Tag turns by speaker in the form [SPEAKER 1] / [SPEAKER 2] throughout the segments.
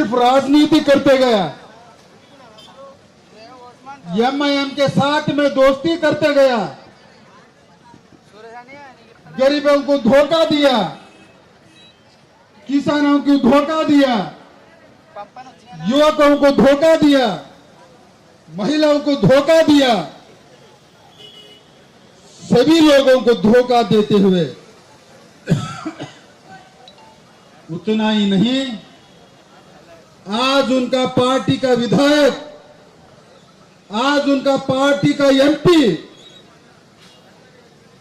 [SPEAKER 1] सिर्फ राजनीति करते गया, एमआईएम के साथ में दोस्ती करते गया, गरीबों को धोखा दिया, किसानों को धोखा दिया, युवकों को धोखा दिया, महिलाओं को धोखा दिया, सभी लोगों को धोखा देते हुए उतना ही नहीं, आज उनका पार्टी का विधायक, आज उनका पार्टी का एमपी,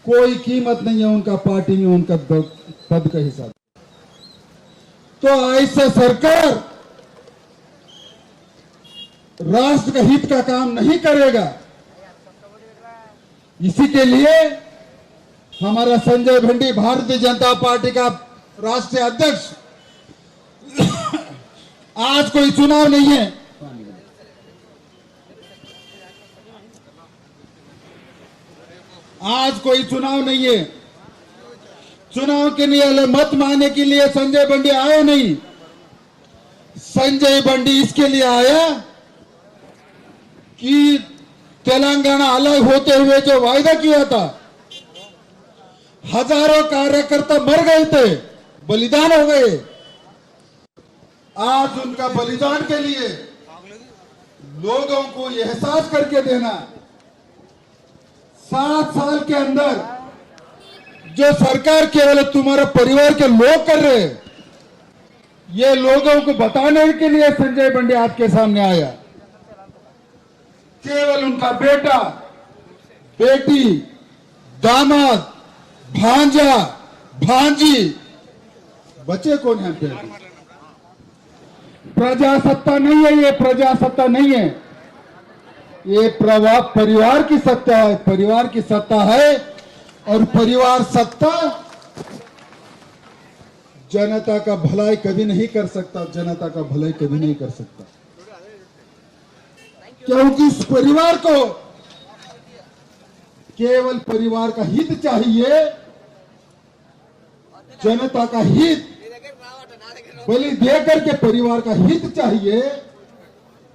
[SPEAKER 1] कोई कीमत नहीं है उनका पार्टी में उनका पद का हिसाब। तो ऐसे सरकार राष्ट्र का हित का काम नहीं करेगा। इसी के लिए हमारा संजय भंडी, भारतीय जनता पार्टी का राष्ट्रीय अध्यक्ष, आज कोई चुनाव नहीं है, आज कोई चुनाव नहीं है, चुनाव के लिए मत मांगने के लिए संजय बंडी आया नहीं। संजय बंडी इसके लिए आया कि तेलंगाना अलग होते हुए जो वायदा किया था, हजारों कार्यकर्ता मर गए थे, बलिदान हो गए। आज उनका बलिदान के लिए लोगों को एहसास करके देना, 7 साल के अंदर जो सरकार केवल तुम्हारे परिवार के लोग कर रहे, ये लोगों को बताने के लिए संजय बंडी आपके सामने आया। केवल उनका बेटा, बेटी, दामाद, भांजा, भांजी, बच्चे कौन है? प्रजासत्ता नहीं है, ये प्रजासत्ता नहीं है, ये परिवार की सत्ता है, परिवार की सत्ता है। और परिवार सत्ता जनता का भलाई कभी नहीं कर सकता, जनता का भलाई कभी नहीं कर सकता, क्योंकि इस परिवार को केवल परिवार का हित चाहिए, जनता का हित बलि देकर के परिवार का हित चाहिए।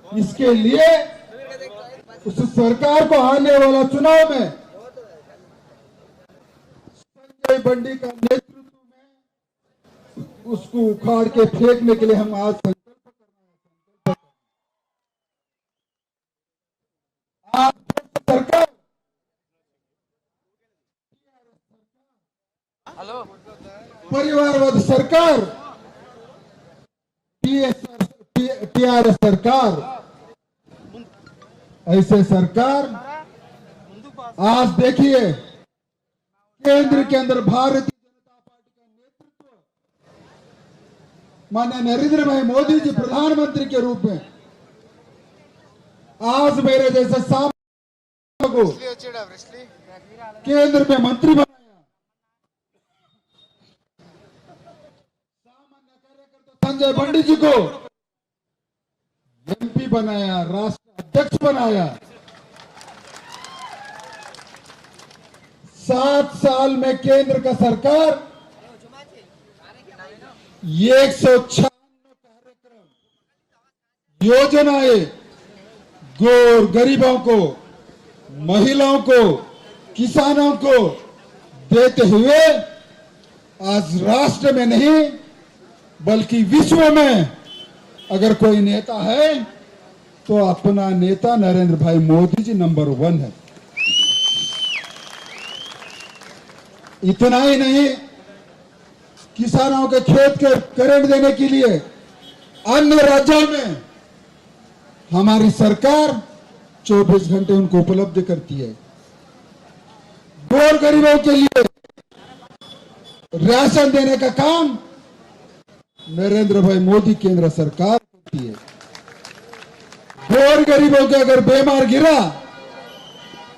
[SPEAKER 1] इसके लिए उस सरकार को आने वाला चुनाव में संजय बंडी का नेतृत्व में उसको उखाड़ के फेंकने के लिए हम आज संकल्प कर रहे हैं। आज सरकार परिवारवाद सरकार, टीआरएस सरकार, ऐसे सरकार आज देखिए केंद्र के अंदर भारतीय जनता पार्टी का नेतृत्व माननीय नरेंद्र भाई मोदी जी प्रधानमंत्री के रूप में आज मेरे जैसे सामने को केंद्र में मंत्री बनाया, सामान्य कार्यकर्ता संजय बंडी जी को एमपी बनाया, राष्ट्रीय अध्यक्ष बनाया। 7 साल में केंद्र का सरकार 196 कार्यक्रम, योजनाएं गरीबों को, महिलाओं को, किसानों को देते हुए आज राष्ट्र में नहीं बल्कि विश्व में अगर कोई नेता है तो अपना नेता नरेंद्र भाई मोदी जी नंबर 1 है। इतना ही नहीं, किसानों के खेत के करंट देने के लिए अन्य राज्यों में हमारी सरकार 24 घंटे उनको उपलब्ध करती है। गरीबों के लिए राशन देने का काम नरेंद्र भाई मोदी केंद्र सरकार करती है। गरीबों के अगर बीमार गिरा,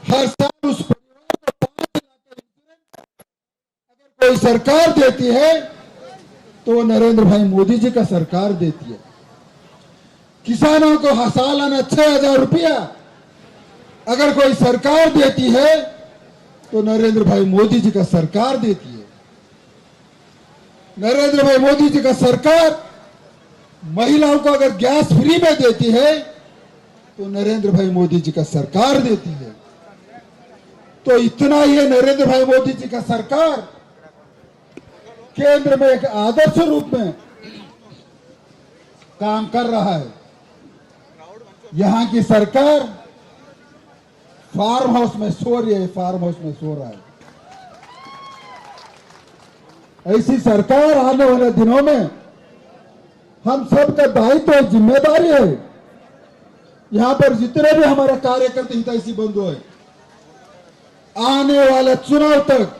[SPEAKER 1] हर साल उस परिवार को 5 लाख का इंश्योरेंस अगर कोई सरकार देती है तो नरेंद्र भाई मोदी जी का सरकार देती है। किसानों को सालाना 6,000 रुपया अगर कोई सरकार देती है तो नरेंद्र भाई मोदी जी का सरकार देती है। नरेंद्र भाई मोदी जी का सरकार महिलाओं को अगर गैस फ्री में देती है तो नरेंद्र भाई मोदी जी का सरकार देती है। तो इतना ये नरेंद्र भाई मोदी जी का सरकार केंद्र में एक आदर्श रूप में काम कर रहा है। यहां की सरकार फार्म हाउस में सो रही है, फार्म हाउस में सो रहा है। ऐसी सरकार आने वाले दिनों में हम सब का दायित्व और जिम्मेदारी है। यहां पर जितने भी हमारे कार्यकर्ता हितैषी बंधु है, आने वाले चुनाव तक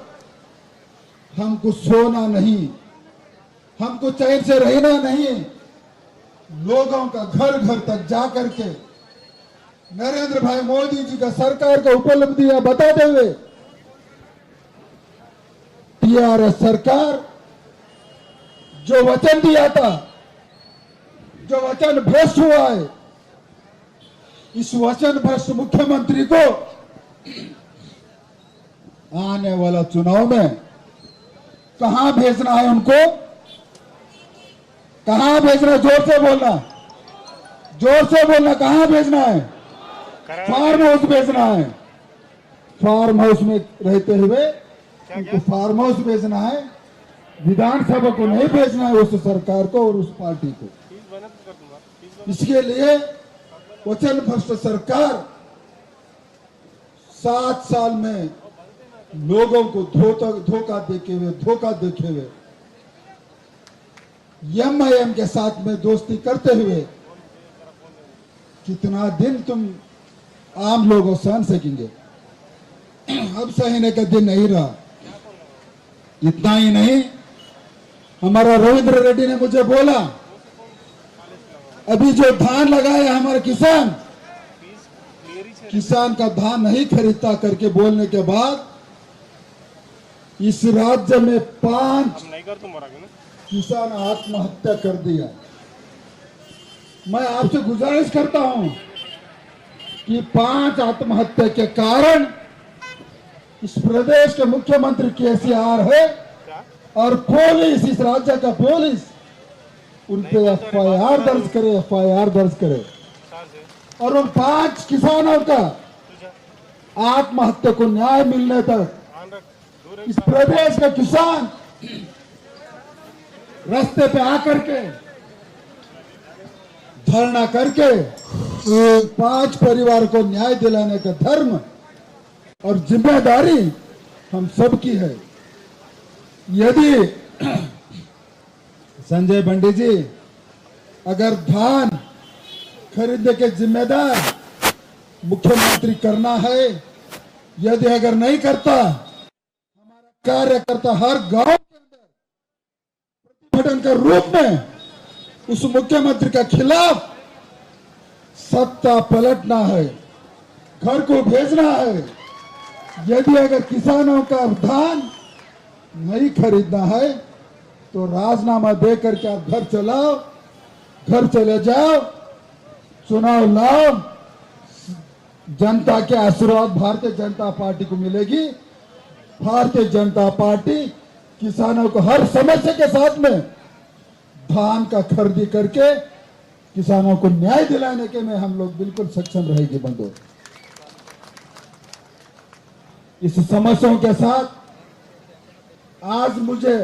[SPEAKER 1] हमको सोना नहीं, हमको चैन से रहना नहीं, लोगों का घर घर तक जाकर के नरेंद्र भाई मोदी जी का सरकार का उपलब्धियां बताते हुए टीआरएस सरकार जो वचन दिया था, जो वचन भ्रष्ट हुआ है, इस वचन भ्रष्ट मुख्यमंत्री को आने वाला चुनाव में कहां भेजना है, उनको कहां भेजना, जोर से बोलना, जोर से बोलना, कहां भेजना है? फार्म हाउस भेजना है। फार्म हाउस में रहते हुए उनको फार्म हाउस भेजना है, विधानसभा को नहीं भेजना है, उस सरकार को और उस पार्टी को। इसके लिए वचन भ्रष्ट सरकार 7 साल में लोगों को धोखा देखे हुए एमआईएम के साथ में दोस्ती करते हुए कितना दिन तुम आम लोगों सहन सकेंगे? अब सहने का दिन नहीं रहा। इतना ही नहीं, हमारा रविंद्र रेड्डी ने मुझे बोला, अभी जो धान लगाया हमारे किसान का धान नहीं खरीदता करके बोलने के बाद इस राज्य में 5 किसान आत्महत्या कर दिया। मैं आपसे गुजारिश करता हूं कि 5 आत्महत्या के कारण इस प्रदेश के मुख्यमंत्री केसीआर है और पुलिस, इस राज्य का पुलिस उन पे एफआईआर दर्ज करे और उन 5 किसानों का आत्महत्या को न्याय मिलने तक इस प्रदेश का किसान रास्ते पे आकर के धरना करके 5 परिवार को न्याय दिलाने का धर्म और जिम्मेदारी हम सबकी है। यदि संजय बंडी जी अगर धान खरीदने के जिम्मेदार मुख्यमंत्री करना है, यदि अगर नहीं करता, हमारा कार्यकर्ता हर गांव के अंदर प्रतिभटन के रूप में उस मुख्यमंत्री के खिलाफ सत्ता पलटना है, घर को भेजना है। यदि अगर किसानों का धान नहीं खरीदना है तो राजीनामा दे करके आप घर चले जाओ, चुनाव लाओ, जनता के आशीर्वाद भारतीय जनता पार्टी को मिलेगी। भारतीय जनता पार्टी किसानों को हर समस्या के साथ में धान का खरीदी करके किसानों को न्याय दिलाने के में हम लोग बिल्कुल सक्षम रहेगी। बंधु, इस समस्याओं के साथ आज मुझे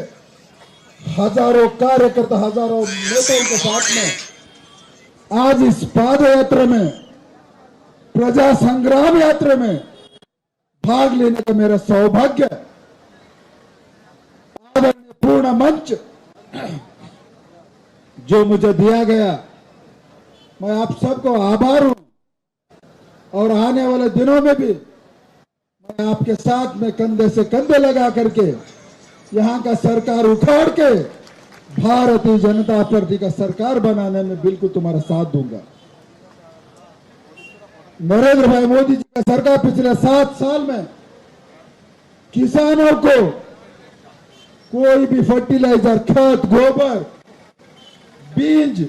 [SPEAKER 1] हजारों कार्यकर्ता, हजारों नेताओं के साथ में आज इस पाद यात्रा में, प्रजा संग्राम यात्रा में भाग लेने का मेरा सौभाग्य आदरणीय पूर्ण मंच जो मुझे दिया गया, मैं आप सबको आभार हूं। और आने वाले दिनों में भी मैं आपके साथ में कंधे से कंधे लगा करके यहां का सरकार उखाड़ के भारतीय जनता पार्टी का सरकार बनाने में बिल्कुल तुम्हारा साथ दूंगा। नरेंद्र भाई मोदी जी का सरकार पिछले 7 साल में किसानों को कोई भी फर्टिलाइजर, खाद, गोबर, बीज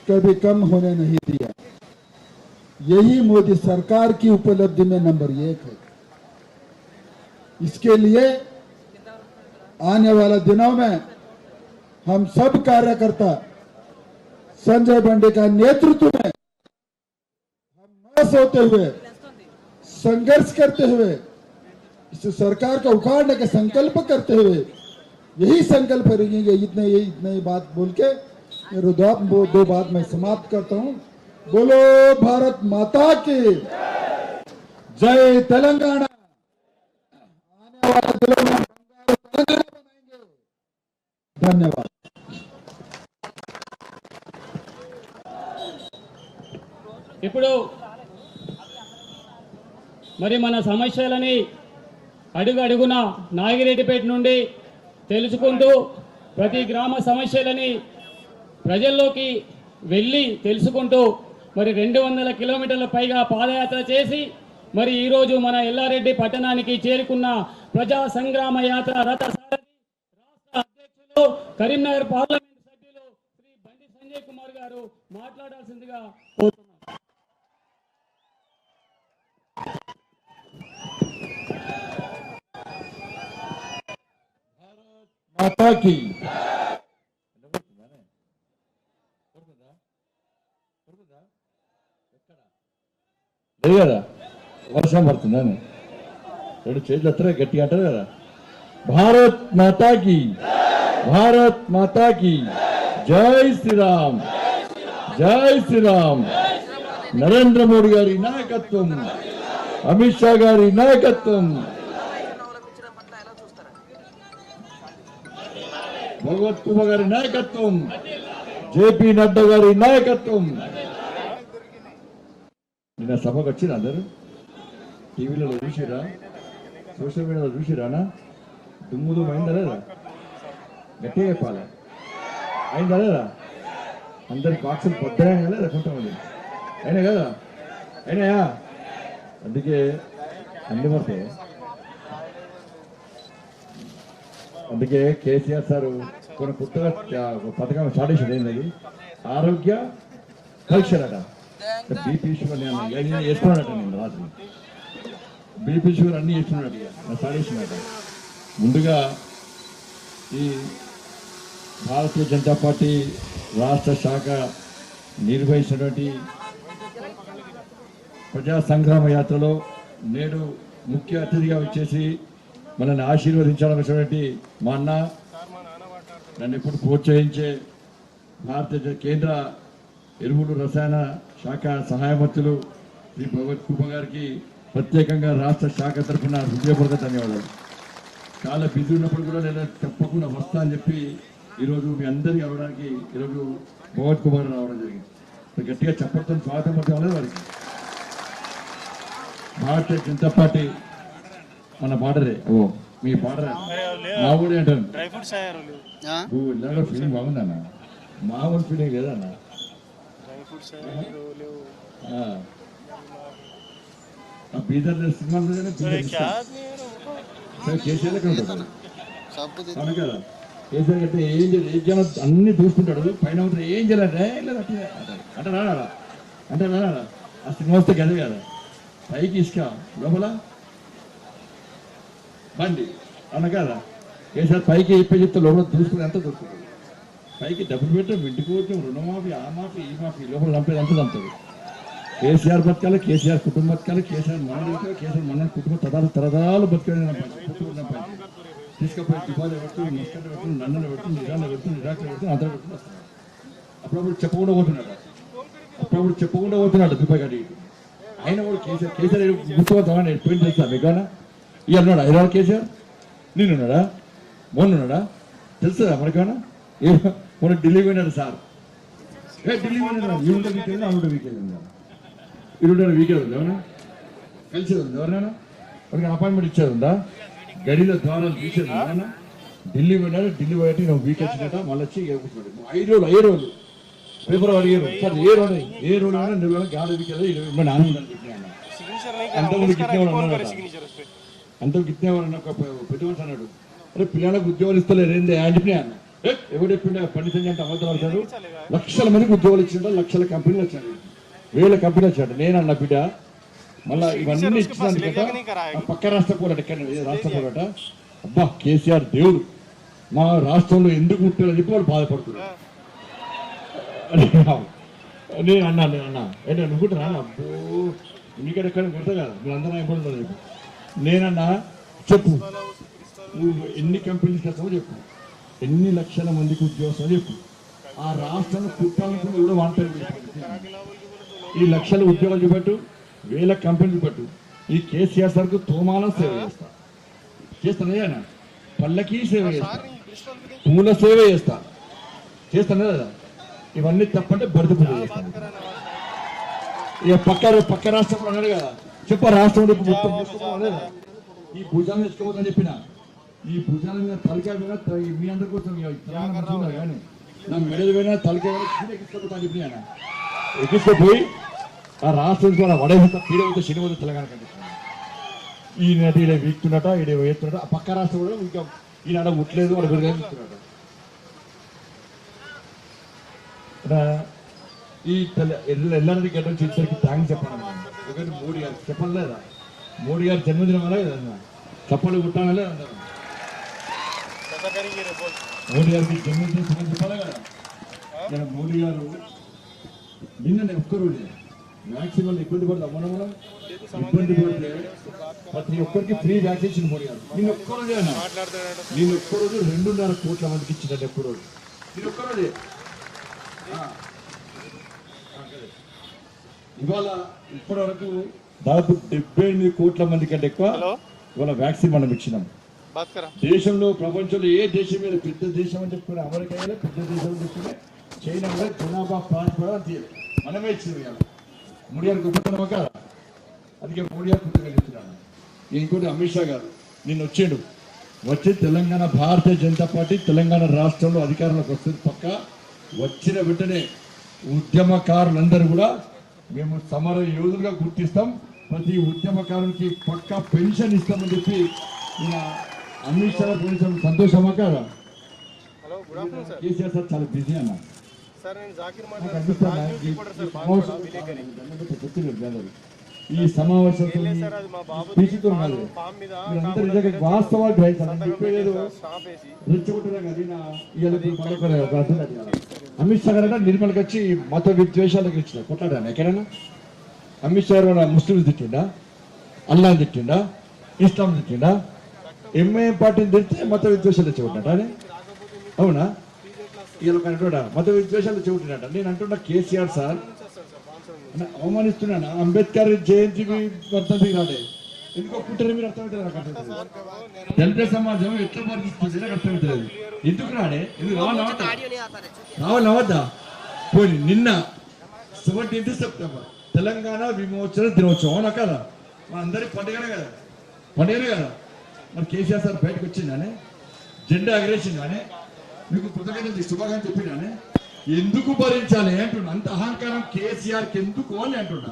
[SPEAKER 1] कभी कम होने नहीं दिया। यही मोदी सरकार की उपलब्धि में नंबर 1 है। इसके लिए आने वाले दिनों में हम सब कार्यकर्ता संजय बंडे का नेतृत्व में हम न सोते हुए संघर्ष करते हुए इस सरकार को उखाड़ने का संकल्प करते हुए यही संकल्प करेंगे। इतने बात बोल के मेरे दो बात मैं समाप्त करता हूं। बोलो भारत माता की जय। तेलंगाना आने वाले दिनों में तेलंगाना बनाएंगे। धन्यवाद।
[SPEAKER 2] ఇప్పుడు మరి మన సమస్యలని అడుగు అడుగున నాగిరెడ్డిపేట నుండి తెలుసుకుంటూ ప్రతి గ్రామ సమస్యలని ప్రజల్లోకి వెళ్ళి తెలుసుకుంటూ మరి 200 కిలోమీటర్ల పైగా పాదయాత్ర చేసి మరి ఈరోజు మన ఎల్లారెడ్డి పట్టణానికి చేరుకున్న ప్రజా సంగ్రామ యాత్ర రథసారథి రాష్ట్ర అధ్యక్షులు కరీంనగర్ పార్లమెంట్ సభ్యులు శ్రీ బండి సంజయ్ కుమార్ గారు మాట్లాడాల్సిందిగా కోరుతున్నాను।
[SPEAKER 1] माता की
[SPEAKER 3] కదా వర్షం పడుతుందని రెండు చేతులు ఎత్తరే గట్టిగా అంటారు కదా। భారత్ మాతాకి, భారత్ మాతాకి జై శ్రీరామ్, జై శ్రీరామ్। నరేంద్ర మోడీ గారి నాయకత్వం, అమిత్ షా గారి నాయకత్వం, భగవత్ కుమార్ గారి నాయకత్వం, జేపీ నడ్డా గారి నాయకత్వం। నిన్న సభకు వచ్చిన అందరు టీవీలలో చూసిరా, సోషల్ మీడియాలో చూసిరానా? దుమ్ముదు అయిందా లేదా? గట్టిగా చెప్పాలి, అయిందా లేదా? అందరి బాక్సులు భద్రంగా లేదా? కొంతమంది అయినా కదా, అయినాయా? అందుకే అన్ని పడతాయి। అందుకే కేసీఆర్ సారు కొన్ని కొత్తగా పథకం స్టార్ట్ చేసేది ఏంటది, ఆరోగ్య పరీక్షలట। బీపీ షుగర్ నేను వేసుకున్నాడట, నేను రాత్రి బీపీ షుగర్ అన్నీ వేసుకున్నాడు, స్టార్ట్ చేసినట। ముందుగా ఈ భారతీయ జనతా పార్టీ రాష్ట్ర శాఖ నిర్వహించినటువంటి ప్రజా సంగ్రామ యాత్రలో నేడు ముఖ్య అతిథిగా వచ్చేసి మనల్ని ఆశీర్వదించాలన్నటువంటి మా అన్న, నన్ను ఎప్పుడు ప్రోత్సహించే భారతీయ కేంద్ర ఎరువులు రసాయన శాఖ సహాయ మంత్రులు శ్రీ భగవత్ కుమార్ గారికి ప్రత్యేకంగా రాష్ట్ర శాఖ తరఫున హృదయపూర్వక ధన్యవాదాలు। చాలా బిజీ ఉన్నప్పుడు కూడా నేను తప్పకుండా వస్తా అని చెప్పి ఈరోజు మీ అందరికీ అవ్వడానికి ఈరోజు భగవత్ కుమార్ రావడం జరిగింది। గట్టిగా చెప్పడంతో స్వాగతం పడుతుంది వారికి। భారతీయ జనతా పార్టీ మన బార్డరే, ఓ మీ బార్డర్ మా ఊరే అంటాను। ఇలాగ ఫీలింగ్ బాగుందన్న, మామూలు ఫీలింగ్ లేదన్న। బీదర్ సినిమా కేసీఆర్ ఎక్కడ ఉంటాడు అవును కదా? కేసీఆర్ అంటే ఏం చేయలేదు, ఏం జనం అన్ని చూసుకుంటాడు, పైన ఉంటాడు, ఏం చేయలేదు అంటే రాడా అంటే రాడా? ఆ సినిమా వస్తే గదే కదా, పైకి ఇసుక లోపల బండి అన్న కదా। కేసీఆర్ పైకి చెప్పి చెప్తే లోపల చూసుకుని ఎంత చూసుకుంటాడు, పైకి డబ్బులు పెట్టడం, ఇంటికి వచ్చి రుణమాఫీ, ఆ మాఫీ, ఈ మాఫీ, లోపల చంపేది అంతా చంపుతుంది। కేసీఆర్ బతకాలి, కేసీఆర్ కుటుంబం బతకాలి, కేసీఆర్ మనడు బతకాలి, కేసీఆర్ మన కుటుంబం తరతరాలు బతకాలి। తీసుకపోయి డిపాజిట్ పెడుతుంది, ముస్కట్ పెడుతుంది, నన్ను పెడుతుంది, నిజాన్ని పెడుతుంది, నిరాకరణ పెడుతుంది, అందరూ పెడుతుంది వస్తున్నాడు। అప్పుడప్పుడు చెప్పకుండా పోతున్నాడు, అప్పుడప్పుడు చెప్పకుండా పోతున్నాడు దుబాయ్ గడి। ఆయన కూడా కేసీఆర్ గుర్తుపోతామని పోయింది తెలుసా మీకు? ఇవాళ ఉన్నాడా హైదరాబాద్ కేసీఆర్? నేనున్నాడా? మొన్నున్నాడా? తెలుస్తుందా మనకేమన్నా? మొన్న ఢిల్లీ పోయినాడు సార్, ఢిల్లీ పోయినాడు, ఈవిడ వీకెండ్ ఆవిడ వీకెండ్ ఉందా? ఈవిడ వీకెండ్ ఉంది ఎవరైనా కలిసేది ఉంది? ఎవరైనా వాడికి అపాయింట్మెంట్ ఇచ్చేది ఉందా? గడిలో ద్వారాలు తీసేది ఎవరైనా? ఢిల్లీ పోయినాడు, ఢిల్లీ పోయాటి నువ్వు వీక్ వచ్చినట్ట మళ్ళీ వచ్చి కూర్చున్నాడు 5 రోజులు పేపర్ అడిగారు సార్, ఏ రోడ్ అయినా నువ్వు గాలి వీకెళ్ళి ఆనందం పెట్టినా అంతకుముందు గిట్నేవాడు అన్నాడు, అంతకు గిట్నేవాడు అన్న ఒక పెద్ద మనిషి అన్నాడు, అరే పిల్లలకు ఉద్యోగాలు ఇస్తలేరు ఏంది అని చెప్పినా అన్న। ఎవరు చెప్పిండే పండిత అంటే అబద్ధాలు పడతాడు, లక్షల మందికి ఉద్యోగాలు ఇచ్చిండ, లక్షల కంపెనీలు వచ్చాడు, 1000 కంపెనీలు వచ్చాడు। నేను అన్న బిడ్డ మళ్ళీ ఇవన్నీ ఇచ్చినందుకట పక్క రాష్ట్ర పోరాట, రాష్ట్ర పోరాట, అబ్బా కేసీఆర్ దేవుడు మా రాష్ట్రంలో ఎందుకు ముట్టాలని చెప్పి వాళ్ళు బాధపడుతున్నారు। నేను అన్నా ఏంటో అనుకుంటున్నా అబ్బో మీకడ ఎక్కడ కొడతా కదా మీరు అందరూ అయిపోతుంది చెప్పు నేనన్నా చెప్పు నువ్వు ఎన్ని కంపెనీస్ చేస్తావో చెప్పు ఎన్ని లక్షల మందికి ఉద్యోగం చెప్పు ఆ రాష్ట్రంలో కుట్టాలనుకున్న కూడా వాంటెడ్ ఈ లక్షల ఉద్యోగాలు చూపెట్టు వేల కంపెనీలు చూపెట్టు ఈ కేసీఆర్ సార్కు తోమానం సేవ చేస్తాను పళ్ళకి సేవ చేస్తా పూల సేవ చేస్తాను కదా ఇవన్నీ తప్పంటే బడిద పూజ చేస్తాను ఇక పక్క రాష్ట్రంలో అన్నాడు కదా చెప్ప రాష్ట్రంలో మొత్తం ఈ భుజాలను తెచ్చుకోవద్దని చెప్పిన ఈ భుజాల మీద తలకాయ మీద మీ అందరి కోసం తెలంగాణ కానీ నా మెడలు పోయినా తలకాయ ఎక్కించుకోపోతాను చెప్పిన ఆయన ఎక్కించుకోపోయి ఆ రాష్ట్రం ద్వారా వడేత పీడవద్ద శనివద్ద తెలంగాణ కంటే ఈ నటి ఈడ వీక్తున్నట ఈడ వేస్తున్నట ఆ పక్క రాష్ట్రం కూడా ఇంకా ఈనాడ ముట్టలేదు వాడు పెరగాస్తున్నట ఈ ఎల్లారెడ్డి గడ్డ నుంచి ఇద్దరికి థ్యాంక్స్ చెప్పండి ఎందుకంటే మోడీ గారు చెప్పాలి లేదా మోడీ గారి జన్మదినం వల్ల కదా చప్పలు కుట్టాలి లేదా మోడీ గారికి జన్మదినం చెప్పాలి కదా మోడీ గారు నిన్న ఒక్కరోజు వ్యాక్సిన్ వల్ల ఇబ్బంది పడుతుంది అమ్మడం వల్ల ఇబ్బంది పడితే ప్రతి ఒక్కరికి ఫ్రీ వ్యాక్సిన్ మోడీ గారు నేను ఒక్కరోజే నేను ఒక్కరోజు 2.5 కోట్ల మందికి ఇచ్చినట్టు ఒక్కరోజు నేను ఒక్కరోజే ఇవాళ ఇప్పటి వరకు దాదాపు 78 కోట్ల మంది కంటే ఎక్కువ ఇవాళ వ్యాక్సిన్ మనం ఇచ్చినాం దేశంలో ప్రపంచంలో ఏ దేశం మీద పెద్ద దేశం అని చెప్పుకునే అమెరికా పెద్ద దేశం అని చెప్పుకునే చైనా కూడా జనాభా ప్రాంతం తీయాలి మనమే ఇచ్చింది మోడీ గారికి గొప్పతనం కదా అందుకే మోడీ గారు కృతజ్ఞతలు చెప్తున్నాను ఇంకోటి అమిత్ షా గారు నిన్న వచ్చి తెలంగాణ భారతీయ జనతా పార్టీ తెలంగాణ రాష్ట్రంలో అధికారంలోకి వస్తుంది పక్క వచ్చిన వెంటనే ఉద్యమకారులందరూ కూడా మేము సమర యోధులుగా గుర్తిస్తాం ప్రతి ఉద్యమకారునికి పక్కా పెన్షన్ ఇస్తామని చెప్పి ఈయన అమిత్ షా కొంచెం సంతోషమా కదా కేసీఆర్ సార్ చాలా బిజీ అన్న ఈ సమావేశం వాస్తవాలు అమిత్ షా గారు నిర్మల్కి వచ్చి మత విద్వేషాలకు ఇచ్చిన కొట్లాడాను ఎక్కడైనా అమిత్ షా గారు ముస్లింస్ తిట్టిండా అల్లాని తిట్టిండా ఇస్లాం తిట్టిండా ఎంఐఎం పార్టీని తిడితే మత విద్వేషాలు తెచ్చుకుంటాట అవునా ఇలా మత విద్వేషాలు తెచ్చుకుంటున్నాట నేను అంటున్నా కేసీఆర్ సార్ అవమానిస్తున్నాను అంబేద్కర్ జయంతి వర్ధంతికి రాలే ఎందుకు ఒప్పుంటారు మీరు అర్థమవుతుంది నాకు అర్థమవుతుంది దళిత సమాజం ఎట్లా వర్ధిస్తుంది నాకు అర్థమవుతుంది ఎందుకు రాడే ఎందుకు రావాలవద్దా పోయి నిన్న 17 సెప్టెంబర్ తెలంగాణ విమోచన దినోత్సవం అవునా కదా మన అందరి పండుగనే కదా మరి కేసీఆర్ సార్ బయటకు వచ్చిందానే జెండా ఎగరేసిందానే మీకు కృతజ్ఞతలు శుభాకాంక్షలు చెప్పినానే ఎందుకు భరించాలి అంటున్నా అంత అహంకారం కేసీఆర్కి ఎందుకు అని అంటున్నా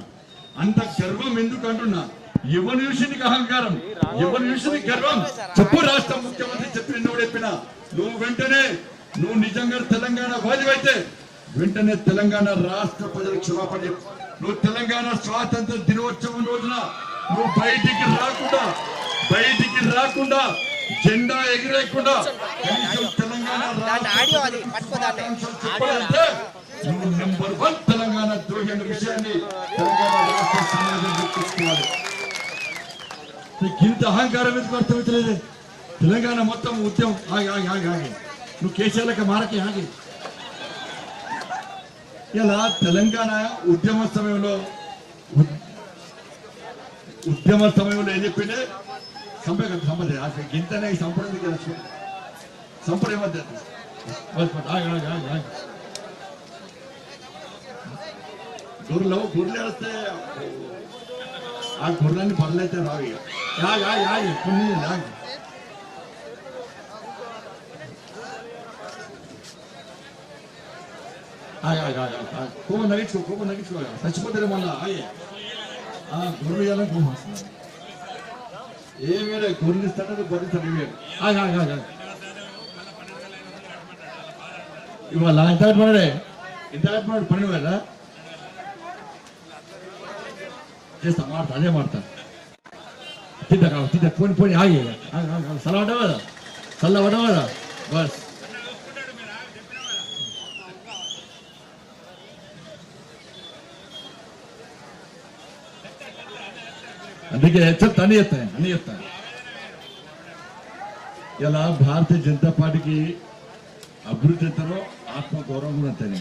[SPEAKER 3] అంత గర్వం ఎందుకు అంటున్నా ఎవరి విషయానికి అహంకారం ఎవరి విషయానికి గర్వం చెప్పు రాష్ట్ర ముఖ్యమంత్రి చెప్పినా నువ్వు వెంటనే నువ్వు నిజంగా తెలంగాణ వాదివైతే వెంటనే తెలంగాణ రాష్ట్ర ప్రజలకు క్షమాపణ చెప్పు నువ్వు తెలంగాణ స్వాతంత్ర దినోత్సవం రోజున నువ్వు బయటికి రాకుండా జెండా ఎగిరేయకుండా తెలంగాణ నెంబర్ 1 తెలంగాణ ద్రోహి అనే విషయాన్ని తెలంగాణ రాష్ట్ర సమాజం గుర్తించుకోవాలి ఇంత అహంకారం ఎందుకు అర్థమవుతలేదు తెలంగాణ మొత్తం ఉద్యమం ఆగి నువ్వు కేసీఆర్లకి మారకి ఆగి ఇలా తెలంగాణ ఉద్యమ సమయంలో ఏం చెప్పిండే సంపద గింతనే సంపద సంపద ఏమద్దు గొర్రెలు వస్తే ఆ గొర్రెన్ని పనులైతే రావి కొన్ని కోపం నగించుకో చచ్చిపోతారు మళ్ళా గొర్రెలు ఇవ్వాలని కోపం వస్తుంది ఏమేరే గొర్రెలు ఇస్తాడు గొర్రెలు ఇవాళ ఇంత పన్నాడు 12,000 చేస్తా మాడతా అదే మాడతా తిద్దా పోని ఆగి చల్ల పడవదా బస్ నీకు చెప్తా అన్ని చెప్తాను ఇలా భారతీయ జనతా పార్టీకి అభివృద్ధి ఎంతలో ఆత్మగౌరవం కూడా అంతేనే.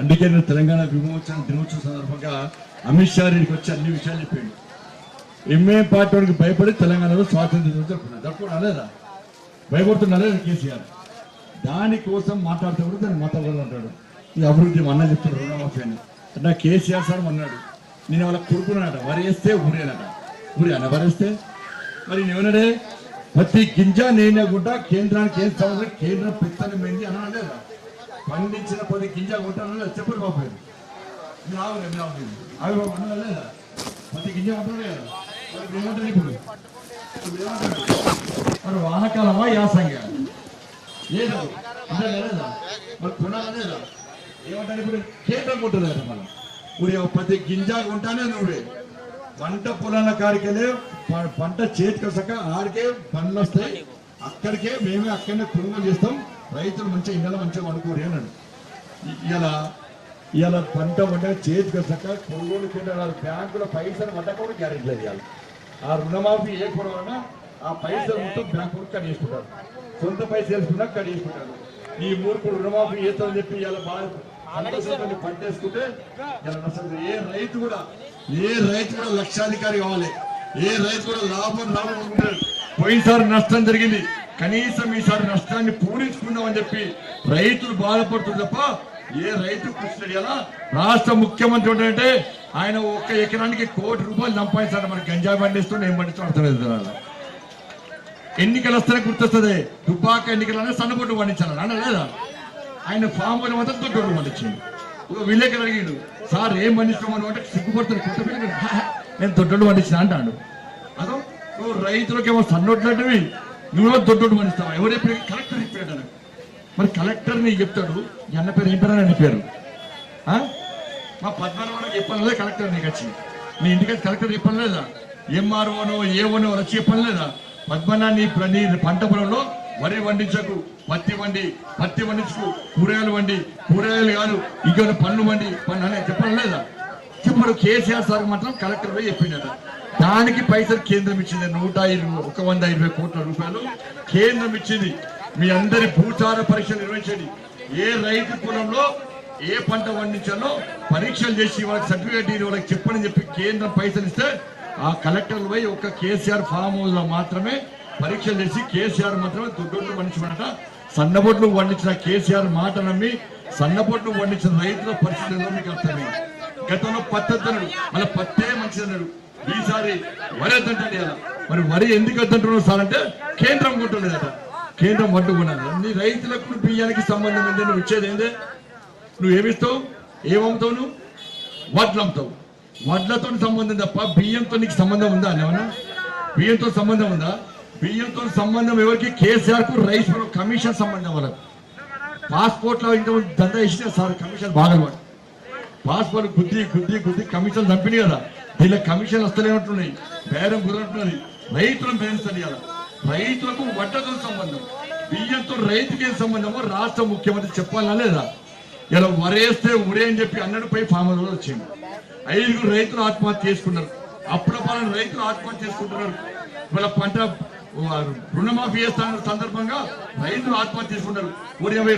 [SPEAKER 3] అందుకే నేను తెలంగాణ దినోత్సవం సందర్భంగా అమిత్ షా రెడ్డికి వచ్చి అన్ని విషయాలు చెప్పాడు. ఎంఏఎం పార్టీ వాడికి భయపడి తెలంగాణలో స్వాతంత్ర దినోత్సవం జరుపుకున్నా లేదా, భయపడుతున్నా లేదా కేసీఆర్. దానికోసం మాట్లాడితే కూడా దాన్ని మాట్లాడాలి అంటాడు. ఈ అభివృద్ధి అన్న చెప్తాడు రుణమాఫీ అని. నా కేసీఆర్ సార్ అన్నాడు, నేను వాళ్ళ కొడుకున్నాడట, వరేస్తే ఊరేనట, ఊరే అన్న వరేస్తే మరి నేనడే ప్రతి గింజ నేనేకుంటా కేంద్రానికి ఏం సంవత్సరం కేంద్రం పెత్తనమైంది అన్నా లేదా, పండించిన ప్రతి గింజ కొంటాను చెప్పరు బాబు అవి బాబు అన్నా లేదా, ప్రతి గింజ కొంటారు కదా. మరి ఏమంటారు ఇప్పుడు మరి వానకాలమా యాసంగా లేదా లేదా మరి కొనాలా లేదా ఏమంటారు ఇప్పుడు కేంద్రం కొంటుంది కదా. మనం ఇప్పుడు ప్రతి గింజ కొంటానే నువ్వే పంట పొలాల కాడికెళ్ళే పంట చేతికి వస్తాక ఆడికే పనులు వస్తాయి, అక్కడికే మేమే అక్కడనే కొనుగోలు చేస్తాం, రైతులు మంచిగా ఇళ్ళలో మంచిగా వండుకోరు అన్నాడు. ఇలా పంట పంట చేతికి వస్తాక కొనుగోలు కేంద్రాలు బ్యాంకులో పైసలు పడ్డాక కూడా గ్యారెంటీ లేదు. ఇవాళ ఆ రుణమాఫీ ఏ కొనవన్నా ఆ పైసలు మొత్తం బ్యాంకు కట్ చేసుకుంటారు, సొంత పైసలు వేసుకున్నా కట్ చేసుకుంటారు. ఈ మూర్ఖుడు రుణమాఫీ చేస్తామని చెప్పి ఇలా బాగా పట్టేసుకుంటే ఏ రైతు కూడా లక్షాధికారి కావాలి, ఏ రైతు కూడా లాభం ఉంటాడు. పోయినసారి నష్టం జరిగింది, కనీసం ఈసారి నష్టాన్ని పూరించుకుందామని చెప్పి రైతులు బాధపడుతుంది తప్ప ఏ రైతు కృష్ణ ఎలా రాష్ట్ర ముఖ్యమంత్రి అంటే ఆయన ఒక్క ఎకరానికి ₹1,00,00,000 సంపాదిస్తాడు. మనకి గంజాయి పండిస్తూ నేను పండిస్తూ అర్థమవుతుంది. ఎన్నికలు వస్తేనే గుర్తొస్తుంది, దుబ్బాక ఎన్నికలనే సన్నబొట్టు పండించాలి అన్న లేదా. ఆయన ఫామ్ హౌస్ మాత్రం దొడ్డు పండించింది. విలేకరు అడిగాడు, సార్ ఏం పండిస్తామని అంటే సిగ్గుపడుతుంది, కొత్త నేను దొడ్డు పండించిన అంటాడు. అదో నువ్వు రైతులకేమో సన్నొడ్లంటివి, నువ్వు దొడ్డు పండిస్తావా? ఎవరైతే కలెక్టర్ చెప్పాడు. మరి కలెక్టర్ నీకు చెప్తాడు, అన్న పేరు ఏం పేరు అని పేరు మా పద్మనాభకి చెప్పాలి లేదా, కలెక్టర్ నీకు వచ్చి నీ ఇంటికి కలెక్టర్ చెప్పాలి లేదా, ఎంఆర్ఓనో ఏఓనో వచ్చి చెప్పాలి లేదా, పద్మనా నీ పంట పొలంలో వరి వండించకు, పత్తి వండించుకు, కూరగాయలు కూరగాయలు కాదు ఇంకొక పండ్లు అనే చెప్పాలి లేదా, చెప్పాడు. కేసీఆర్ సార్ మాత్రం కలెక్టర్ పోయి చెప్పిండట. దానికి పైసలు కేంద్రం ఇచ్చింది, 120 కోట్ల రూపాయలు కేంద్రం ఇచ్చింది. మీ అందరి భూసార పరీక్షలు నిర్వహించండి, ఏ రైతు పొలంలో ఏ పంట పండించాలో పరీక్షలు చేసి వాళ్ళకి సర్టిఫికేట్ వాళ్ళకి చెప్పని చెప్పి కేంద్రం పైసలు ఇస్తే ఆ కలెక్టర్లు పోయి ఒక్క కేసీఆర్ ఫామ్ హౌస్ లో మాత్రమే పరీక్షలు చేసి కేసీఆర్ మాత్రమే దొడ్డు పండించమన్నట. సన్నబొడ్లు పండించిన కేసీఆర్ మాట నమ్మి సన్నబొడ్లు పండించిన రైతుల పరిస్థితుల్లో మీకు అర్థమైంది. గతంలో పత్తన్నాడు, మళ్ళీ పత్తే మంచిది అన్నాడు, ఈసారి వరి వద్దంటాడు. ఇలా మరి వరి ఎందుకు వద్దంటున్నావు సార్ అంటే కేంద్రం కొంటున్నదట, కేంద్రం పట్టుకున్నది. నీ రైతులకు బియ్యానికి సంబంధం ఏంటి, నువ్వు ఇచ్చేది ఏందే, నువ్వేమిస్తావు, ఏమవుతావు, నువ్వు వడ్లు అమ్ముతావు, వడ్లతో సంబంధం తప్ప బియ్యంతో నీకు సంబంధం ఉందా? ఏమన్నా బియ్యంతో సంబంధం ఉందా? బియ్యంతో సంబంధం ఎవరికి? కేసీఆర్ కు రైస్ కమిషన్ సంబంధం వాళ్ళకు. పాస్పోర్ట్ లో ఇంత దందా ఇచ్చిన సార్ కమిషన్ బాగా పాస్పోర్ట్ గుద్ది కమిషన్ చంపినాయి కదా, దీనిలో కమిషన్ వస్తూనే ఉంటున్నాయి, బేరం కుదరట్టున్నది, రైతులను బేరిస్తుంది కదా. రైతులకు వడ్లతో సంబంధం, బియ్యంతో రైతుకి ఏం సంబంధమో రాష్ట్ర ముఖ్యమంత్రి చెప్పాలా లేదా? ఇలా వరేస్తే ఉరే అని చెప్పి అన్నడు పై ఫామ్ హౌస్ వచ్చింది. 5 రైతులు ఆత్మహత్య చేసుకున్నారు, అప్పుడపాలన రైతులు ఆత్మహత్య చేసుకుంటున్నారు. వాళ్ళ పంట రుణమాఫీ చేస్తున్న సందర్భంగా రైతులు ఆత్మహత్య చేసుకుంటారు.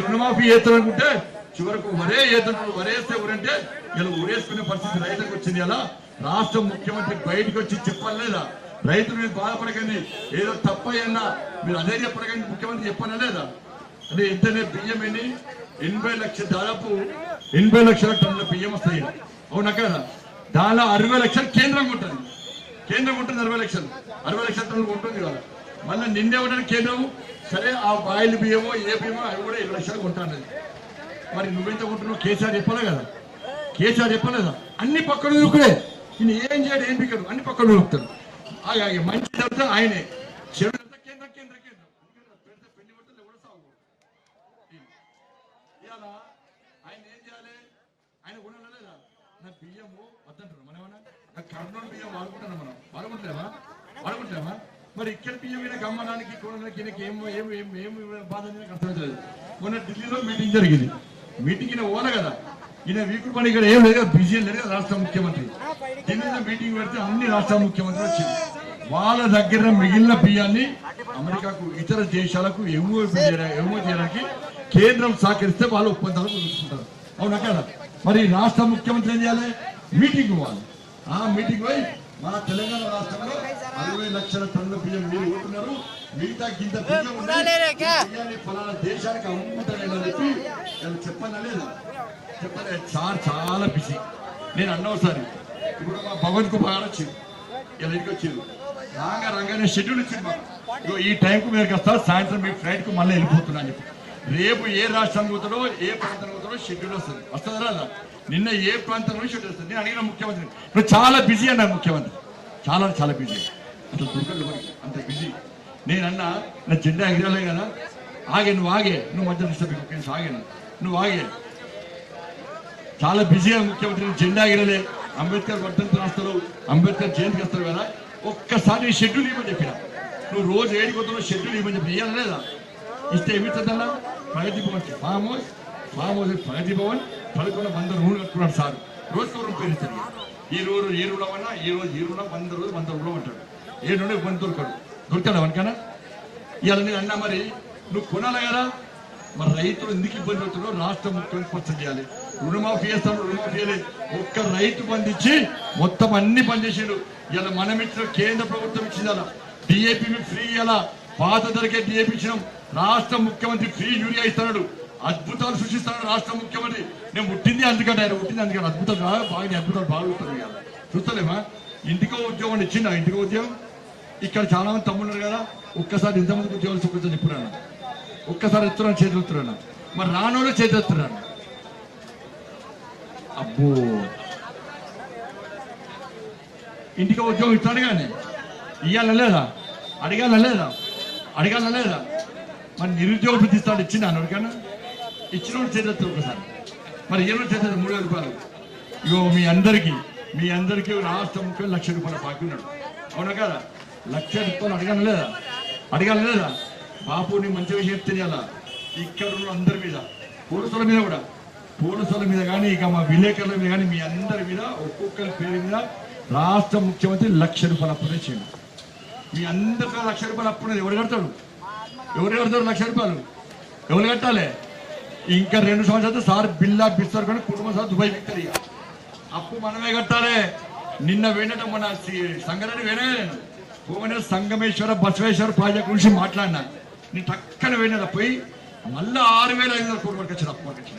[SPEAKER 3] రుణమాఫీ చేస్తారనుకుంటే చివరకు వరే చేస్తున్నారు, వరేస్తే ఊరంటే ఇలా ఊరేసుకునే పరిస్థితి రైతులకు వచ్చింది. అలా రాష్ట్ర ముఖ్యమంత్రి బయటకు వచ్చి చెప్పాలి లేదా, రైతులు మీరు బాధపడకండి, ఏదో తప్పైనా మీరు అదే చెప్పడకండి, ముఖ్యమంత్రి చెప్పాలా లేదా? అంటే ఎంతనే బియ్యం ఎన్ని 80 లక్షలు, దాదాపు 80 లక్షల టన్నుల బియ్యం వస్తాయి, అవునా కదా? దానిలో 60 లక్షలు కేంద్రం ఉంటుంది, 60 లక్షల టన్నులు ఉంటుంది కదా. మళ్ళీ నిన్నేవడానికి కేంద్రం సరే ఆ బాయిల్ బియ్యమో ఏ బియ్యమో అవి కూడా 7 లక్షలు కొంటాను. మరి నువ్వెంత కొంటున్నావు? కేసీఆర్ చెప్పాలి కదా, కేసీఆర్ చెప్పలేదా? అన్ని పక్కన దొరుకుడే, ఈయన ఏం చేయడు, ఏం పిక్కడు, అన్ని పక్కన దొరుకుతాడు. మంచి చెప్తే ఆయనే, చెడు కేంద్రం కేంద్రం కేంద్రం పెడితే పెళ్లి పట్టు ఎవరు సాగు. ఇలా ఆయన ఏం చేయాలి? ఆయన కొనాలి లేదా? నా బియ్యము వద్దంటారు, మనం ఏమన్నా కర్నూలు బియ్యం వాడుకుంటామా? మరి ఇక్కడ బియ్యం ఈయనకి అమ్మడానికి కొనడానికి ఈయనకి ఏమి బాధ అర్థమవుతుంది. మొన్న ఢిల్లీలో మీటింగ్ జరిగింది, మీటింగ్ ఈయన ఓన కదా, ఈయన వీకుడు పని ఇక్కడ ఏం లేదు కదా, బిజీ లేదు కదా రాష్ట్ర ముఖ్యమంత్రి. ఢిల్లీలో మీటింగ్ పెడితే అన్ని రాష్ట్ర ముఖ్యమంత్రి వచ్చింది. వాళ్ళ దగ్గర మిగిలిన బియ్యాన్ని అమెరికాకు ఇతర దేశాలకు ఎగుమతి చేయడానికి కేంద్రం సహకరిస్తే వాళ్ళు ఒప్పందాలు చూసుకుంటారు. అవునా కదా? మరి రాష్ట్ర ముఖ్యమంత్రి ఏం చేయాలి? మీటింగ్ పోవాలి. ఆ మీటింగ్ పోయి మన తెలంగాణ రాష్ట్రంలో 60 లక్షల టన్నుల బియ్యం మీరు పోతున్నారు, మిగతా కింద బియ్యాన్ని ఫలానా దేశానికి అమ్ముతారని చెప్పి చెప్పాలా లేదా? చెప్పలే. చాలా బిజీ. నేను అన్నా ఒకసారి, ఇప్పుడు మా భగవత్ కు బాగా వచ్చింది, ఇలా ఇంటికి వచ్చారు రంగానే షెడ్యూల్ ఇచ్చింది మాకు, ఈ టైంకు మీరు వస్తారు, సాయంత్రం మీ ఫ్లైట్ కు మళ్ళీ వెళ్ళిపోతున్నా అని చెప్పి. రేపు ఏ రాష్ట్రానికి పోతాడో ఏ ప్రాంతానికి పోతాడో షెడ్యూల్ వస్తుంది. వస్తుందా రాదా? నిన్న ఏ ప్రాంతంలో షెడ్యూల్ వస్తుంది. నేను అడిగిన ముఖ్యమంత్రి ఇప్పుడు చాలా బిజీ అన్నారు ముఖ్యమంత్రి, చాలా బిజీ, అసలు దొరకదు ఎవరికి, అంత బిజీ. నేనన్నా నా జెండా ఎగరాలే కదా, నువ్వు ఆగే, నువ్వు మధ్య డిస్టర్బ్ ఆగాను, నువ్వు ఆగే. చాలా బిజీగా ముఖ్యమంత్రి జెండా ఎగరలే, అంబేద్కర్ వర్ధంతి రాస్తారు, అంబేద్కర్ జయంతికి వస్తారు కదా, ఒక్కసారి షెడ్యూల్ ఇవ్వని చెప్పిన. నువ్వు రోజు ఏడిపోతున్నావు, షెడ్యూల్ ఇవ్వని చెప్పి ఇవ్వాలి లేదా? ఇస్తే ఏమిస్తుందన్నా? ప్రగతి భవన్ ఫామ్ హౌస్ ప్రగతి భవన్ 1100 రూమ్ కట్టుకున్నాడు సార్. రోజుకు రూమ్ పేరు ఇస్తారు. ఈ రోజు ఈ రూమ్ అన్నా, ఈ రోజు ఈ రూమ్ 100 రోజులు 100 రూమ్ అంటాడు. 7 నుండి 1 దొరకడు అవనికన్నా. ఇవాళ నేను అన్నా మరి నువ్వు కొనాలి కదా, మరి రైతులు ఎందుకు ఇబ్బంది అవుతున్నారో రాష్ట్ర ముఖ్యమంత్రి స్పష్టం చేయాలి. రుణమాఫీ చేస్తాడు, రుణమాఫీ ఒక్క రైతు బంధించి మొత్తం అన్ని పనిచేసాడు. ఇలా మనం ఇచ్చిన కేంద్ర ప్రభుత్వం ఇచ్చింది అలా డిఏపి ఫ్రీ, ఇలా పాత ధరకే డిఏపి ఇచ్చినాం. రాష్ట్ర ముఖ్యమంత్రి ఫ్రీ యూరియా ఇస్తున్నాడు, అద్భుతాలు సృష్టిస్తున్నాడు రాష్ట్ర ముఖ్యమంత్రి. నేను పుట్టింది అందుకంటే, ఆయన పుట్టింది అందుకని అద్భుతాలు అద్భుతాలు బాగుంటారు. చూస్తలేమా? ఇంటికో ఉద్యోగం ఇచ్చిందా? ఇంటికో ఉద్యోగం. ఇక్కడ చాలా మంది తమ్మున్నారు కదా, ఒక్కసారి ఇంతమందికి ఉద్యోగాలు చూపించని చెప్పున్నాను, ఒక్కసారి ఎత్తున్నాను, చేతులు ఎత్తున్నాను. మరి రానోళ్ళు చేతులు ఎత్తున్నాను. అబ్బో, ఇంటికి ఉద్యోగం ఇస్తాడు కానీ ఇవ్వాల లేదా? అడగాల లేదా? మరి నిరుద్యోగ వృత్తి ఇస్తాడు, ఇచ్చిందా ఎవరికైనా? ఇచ్చిన చేతులు ఒకసారి. మరి ఏమో చేస్తారు 3000 రూపాయలు. ఇగో మీ అందరికీ రాష్ట్ర ముఖ్యం 1,00,000 రూపాయలు బాకీ ఉన్నాడు. అవునా కదా? 1,00,000 రూపాయలు అడగాలి లేదా? బాపుని మంచి విషయం తెలియాలా? ఇక్కడ ఉన్న అందరి మీద, పోలీసుల మీద కూడా, పోలీసుల మీద కానీ, ఇక మా విలేకరుల మీద కానీ, మీ అందరి మీద ఒక్కొక్కరి పేరు మీద రాష్ట్ర ముఖ్యమంత్రి 1,00,000 రూపాయలు అప్పు తెచ్చిండు. మీ అందరికీ 1,00,000 రూపాయలు అప్పు ఉన్నది. ఎవరు కడతాడు 1,00,000 రూపాయలు? ఎవరు కట్టాలి? ఇంకా 2 సంవత్సరాలు సార్ బిల్లా బిస్తారు కానీ కుటుంబం సార్ దుబాయ్ విక్తారు. ఇక అప్పు మనమే కట్టాలి. నిన్న వేయడం మన సంగారెడ్డి వేయలేదు, సంగమేశ్వర బసవేశ్వర ప్రాజెక్ట్ గురించి మాట్లాడినా. నేను టక్కన వేయన పోయి మళ్ళీ 6,500 కోట్ల వరకు వచ్చిన అప్పు వరకు వచ్చిన.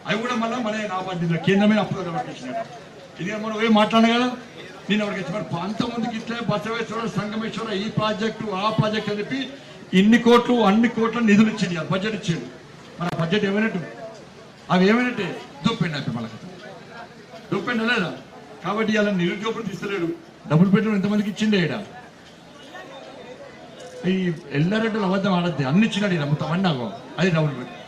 [SPEAKER 3] అవి కూడా మళ్ళీ మన నా పార్టీ కేంద్రమైన అప్పు వరకు వచ్చినట్టు. ఇది మనం ఏం మాట్లాడినా కదా, నేను ఎవరికి వచ్చి మరి అంతమందికి ఇట్లే బసవేశ్వర సంగమేశ్వర ఈ ప్రాజెక్టు ఆ ప్రాజెక్ట్ అని చెప్పి అన్ని కోట్ల నిధులు ఇచ్చింది, బడ్జెట్ ఇచ్చాడు. మన బడ్జెట్ ఏమైనట్టు, అవి ఏమైనట్టే దూపెండి అయిపోయి మళ్ళీ దూపెండి లేదా? కాబట్టి ఇలా నిరుద్యోగులు తీస్తలేడు. డబుల్ బెడ్రూమ్ ఎంతమందికి ఇచ్చిండే? ఇక్కడ ఈ ఎల్లారెడ్డిలు అబద్ధం ఆడద్ది, అన్ని ఇచ్చినాడు ఈయన మొత్తం అన్నాగో. అది డబుల్ బెడ్రూమ్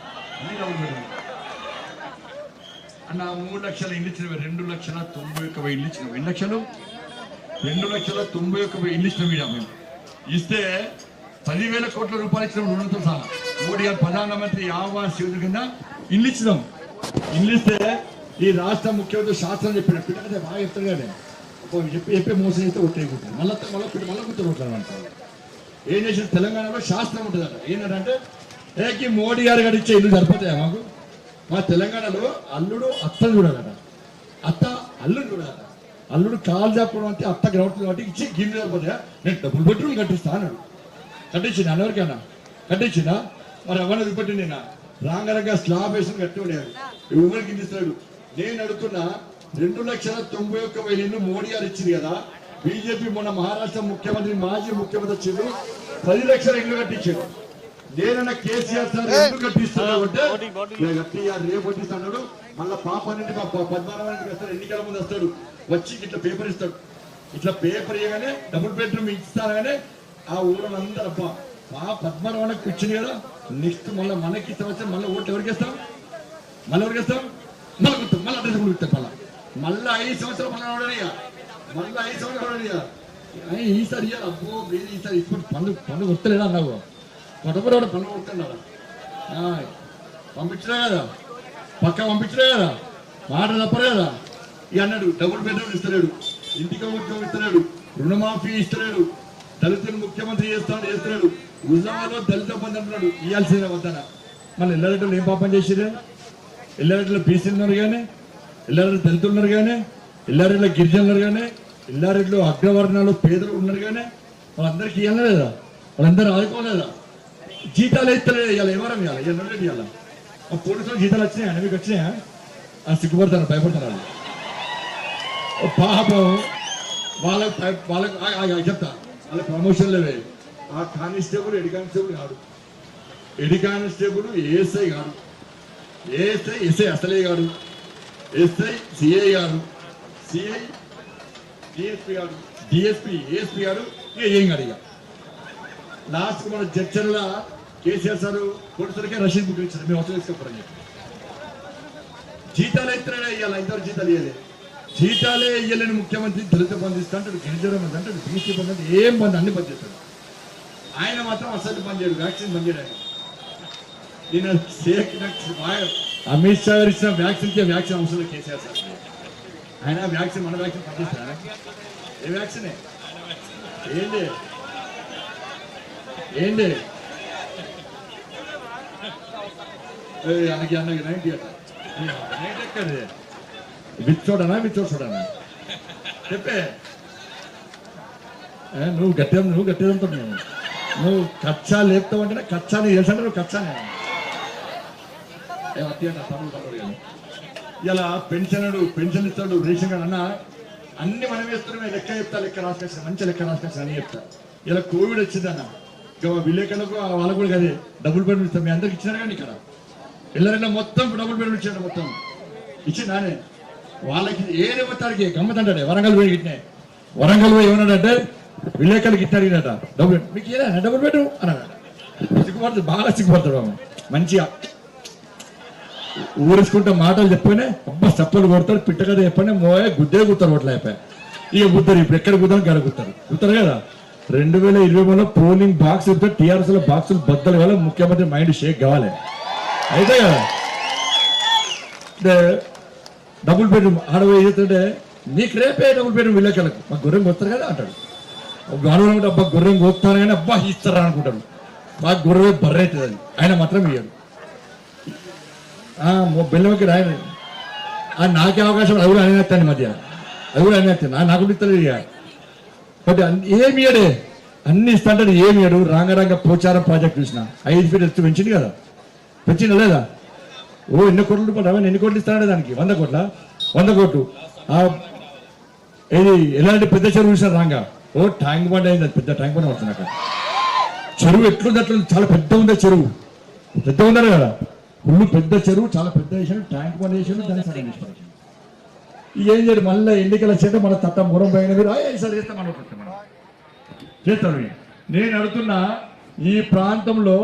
[SPEAKER 3] అన్న. 3 లక్షల ఇల్లు ఇచ్చినవి, 2,91,000 ఇల్లు ఇచ్చినవి. 2 లక్షలు 2,91,000 ఇల్లు ఇచ్చినవి. మేము ఇస్తే 10,000 కోట్ల రూపాయలు ఇచ్చినాం రుణంతో సహా. మోడీ గారు ప్రధానమంత్రి ఆవాస్ యోజన కింద ఇల్లు ఇచ్చినాం. ఇల్లు ఇస్తే ఈ రాష్ట్ర ముఖ్యమంత్రి శాస్త్రం చెప్పిన పిల్లలైతే బాగా చెప్తారు కానీ చెప్పి మోసం చేస్తే ఒట్టేకుంటారు. మళ్ళీ గుర్తుకుంటారు అంటారు. ఏం చేసిన తెలంగాణలో శాస్త్రం ఉంటుంది అట. ఏంటంటే ఏకి మోడీ గారు గడిచ్చే ఇల్లు సరిపోతాయా మాకు? మా తెలంగాణలో అల్లుడు అత్తను చూడాలట, అత్త అల్లుడు చూడాలట. అల్లుడు కాలు చెప్పడం అంటే అత్త గ్రౌండ్ కాబట్టి ఇచ్చి గిన్నె సరిపోతాయా? నేను డబుల్ బెడ్రూమ్ కట్టిస్తా అన్నాడు. కట్టించిందా? ఎవరికైనా కట్టించిందా? మరి ఎవరైనా చూపెట్టి నేను రాంగరంగా స్లాబ్ వేసిన కట్టి ఉండేవాడు. ఎవరికి గిన్నిస్తాడు? నేను అడుగుతున్నా, 2,91,000 ఇల్లు మోడీ గారు ఇచ్చింది కదా. బీజేపీ మొన్న మహారాష్ట్ర ముఖ్యమంత్రి మాజీ ముఖ్యమంత్రి వచ్చాడు, 10 లక్షల ఇల్లు కట్టించాడు. నేనన్నా కేసీఆర్ సార్ ఎందుకు కట్టిస్తున్నాడు అంటే రేపు కట్టిస్తాడు. మళ్ళీ పాప నుండి పద్మనాభానికి వస్తాడు, ఎన్నికల ముందు వస్తాడు, వచ్చి ఇట్లా పేపర్ ఇస్తాడు. ఇట్లా పేపర్ ఇవ్వగానే డబుల్ బెడ్రూమ్ ఇస్తానగానే ఆ ఊళ్ళో అందరూ అబ్బా పద్మనాభానికి ఇచ్చింది కదా, నెక్స్ట్ మళ్ళీ మనకి ఇస్తాం వస్తే మళ్ళీ ఓట్లు ఎవరికి ఇస్తాం? మళ్ళీ గుర్తాం, మళ్ళీ అడ్రస్ కూడా గుర్తాం. మళ్ళీ 5 సంవత్సరాలు మళ్ళీ 5 సంవత్సరాలు ఈసారి ఇయ్యాలి. అబ్బో మీరు ఈసారి ఇప్పుడు పనులు గుర్తలేదా అన్నావు? కొట్టబడి పనులు కొడుతున్నారా? పంపించలే కదా, పక్క పంపించలే కదా, మాట తప్పరు కదా. ఇక అన్నాడు డబుల్ బెడ్రూమ్ ఇస్తలేడు, ఇంటికి ఉద్యోగం ఇస్తలేడు, రుణమాఫీ ఇస్తలేడు, దళితులు ముఖ్యమంత్రి చేస్తున్నాడు, ఉజాలో దళిత బంధు అంటున్నాడు, ఇవ్వాల్సిందే వద్దన. మళ్ళీ ఎల్లారెడ్డిలో ఏం పాపం చేసిరే? ఎల్లారెడ్డిలో బీసీలు ఉన్నారు కానీ, ఎల్లారెడ్డి దళితులు ఉన్నారు కానీ, ఎల్లారెడ్డిలో గిరిజనులు ఉన్నారు కానీ, ఎల్లారెడ్డిలో అగ్రవర్ణాలు పేదలు ఉన్నారు కానీ వాళ్ళందరికీ ఇవ్వాలి లేదా? వాళ్ళందరూ ఆదుకోలేదా? జీతాలు ఇస్తలేదు. ఇవాళ ఎవరం ఇవ్వాలి? ఎల్లారెడ్డి ఇవ్వాలి. ఆ పోలీసులు జీతాలు వచ్చినాయా? మీకు వచ్చినాయా? సిగ్గుపడతాను, భయపడతాను. పాపం వాళ్ళకి చెప్తా, వాళ్ళ ప్రమోషన్ లేవే. ఆ కానిస్టేబుల్ ఎడి కానిస్టేబుల్ కాదు, ఎడి కానిస్టేబుల్ ఏఎస్ఐ కాదు, ఎస్ఐ అసలే కాదు, ఎస్ఐ సిఐ కాదు, సిఐ డిఎస్పీ కాదు, డిఎస్పీ ఏఎస్పీ కాదు, ఇక ఏం కాదు. ఇక లాస్ట్ మన చర్చల్లో కేసీఆర్ సార్ పోలీసులకే రషీద్ బుక్ ఇచ్చారు, మేము వసూలు తీసుకోపోరని చెప్పి. జీతాలు ఇస్తున్నాడే ఇవ్వాలి, ఇంతవరకు జీతాలు ఇవ్వలేదు. జీతాలే ఇయ్యలేని ముఖ్యమంత్రి దళిత బంధు ఇస్తా అంటాడు, గిరిజన బంధు అంటాడు, బీసీ బంధు అంటే ఏం బంధు అన్ని బంద్ చేస్తాడు. ఆయన మాత్రం అసలు బంద్ చేయడు, వ్యాక్సిన్ బంద్ చేయడు. ఆయన అమిత్ షా గారు ఇచ్చిన వ్యాక్సిన్కే వ్యాక్సిన్ అవసరం కేసీఆర్ సార్. ఆయన వ్యాక్సిన్ మన వ్యాక్సిన్ పనిచేస్తారా? ఏ వ్యాక్సినే ఏంటి ఏంటి అన్నకి 90 అట్లా ఎక్కడి విచ్చోడనా విచ్చోడనా చెప్పే. నువ్వు గట్టిగా అంటున్నావు. నువ్వు కచ్చా లేపుతావు అంటే కచ్చాని తెలుసంటే నువ్వు కచ్చానే. ఇలా పెన్షన్ ఇస్తాడు, రేషన్ కార్డు అన్న అన్ని మనం వేస్తున్నామే. లెక్క చెప్తా, లెక్క రాసుకొచ్చిన మంచి లెక్క రాసుకొచ్చిన అని చెప్తా. ఇలా కోవిడ్ వచ్చిందన్న, ఇక విలేకరులకు వాళ్ళకు కూడా కదే డబుల్ బెడ్రూమ్ ఇస్తాం. మీ అందరికి ఇచ్చినారు కానీ ఇక్కడ పిల్లలైనా మొత్తం డబుల్ బెడ్రూమ్ ఇచ్చాడు, మొత్తం ఇచ్చిందానే. వాళ్ళకి ఏది మొత్తానికి గమ్మతంటాడే. వరంగల్ పోయి గిట్టినే, వరంగల్ పోయి ఏమన్నాడంటే విలేకరులకు ఇట్లా అడిగినట డబుల్ బెడ్ మీకు ఏదా డబుల్ బెడ్రూమ్ అన్నాడు. సిగ్గుపడుతుంది, బాగా సిగ్గుపడతాడు. మంచిగా ఊరేసుకుంటే మాటలు చెప్పనే అబ్బా చప్పలు కొడతారు, పిట్ట కదా చెప్పనే మోయ గుద్దే గుత్తారు, ఓట్లు అయిపోయి ఇక గుద్దరు. ఇప్పుడు ఎక్కడ గుద్దారు గడ గుత్తారు కదా. 2023లో పోలింగ్ బాక్స్ టీఆర్ఎస్ లో బాక్సులు బద్దలు కావాలి, ముఖ్యమంత్రి మైండ్ షేక్ కావాలి అయితే కదా. డబుల్ బెడ్రూమ్ ఆడపోయి ఏదంటే నీకు రేపే డబుల్ బెడ్రూమ్ విలేకరులకు మాకు గుర్రం కొత్తారు కదా అంటాడు. గౌరవం అబ్బా గుర్రం కొత్తాను కానీ అబ్బా ఇస్తారా అనుకుంటాడు. మాకు గుర్రమే బర్ర అవుతుంది, అది ఆయన మాత్రం ఇయ్యాడు. బెల్లమకి రాయన నాకే అవకాశం అది కూడా అనేస్తాను మధ్య, అది కూడా అనేస్తాను నాకు ఇస్తారు ఇక. బట్ ఏమి ఇయ్యడే, అన్ని ఇస్తాంటాడు, ఏమి ఇయ్యడు. రంగరంగ పోచారం ప్రాజెక్ట్ చూసిన 5 ఫీట్ ఎత్తు పెంచింది కదా, పెంచిందా లేదా? ఎన్ని కోట్ల రూపాయలు ఎన్ని కోట్లు ఇస్తాడే దానికి? 100 కోట్ల 100 కోట్లు. ఇది ఎలాంటి పెద్ద చెరువు చూసిన రాంగా ట్యాంక్ బండ్ అయింది, అది పెద్ద ట్యాంక్ బండ్ పడుతుంది అక్కడ. చెరువు ఎట్లుంది అట్లా చాలా పెద్ద ఉంది, చెరువు పెద్ద ఉన్నారు కదా, ఫుల్ పెద్ద చెరువు, చాలా పెద్ద వేసాడు, ట్యాంక్ బండ్ వేసాడు, దాన్ని సగం వేసాడు. ఏం చేయడు, మళ్ళీ ఎన్నికలు వచ్చాక మన తట్ట మూరం పైన మీరు ఈసారి చేస్తాం అనుకుంటాం, మనం చేస్తాం. నేను అడుగుతున్నా ఈ ప్రాంతంలో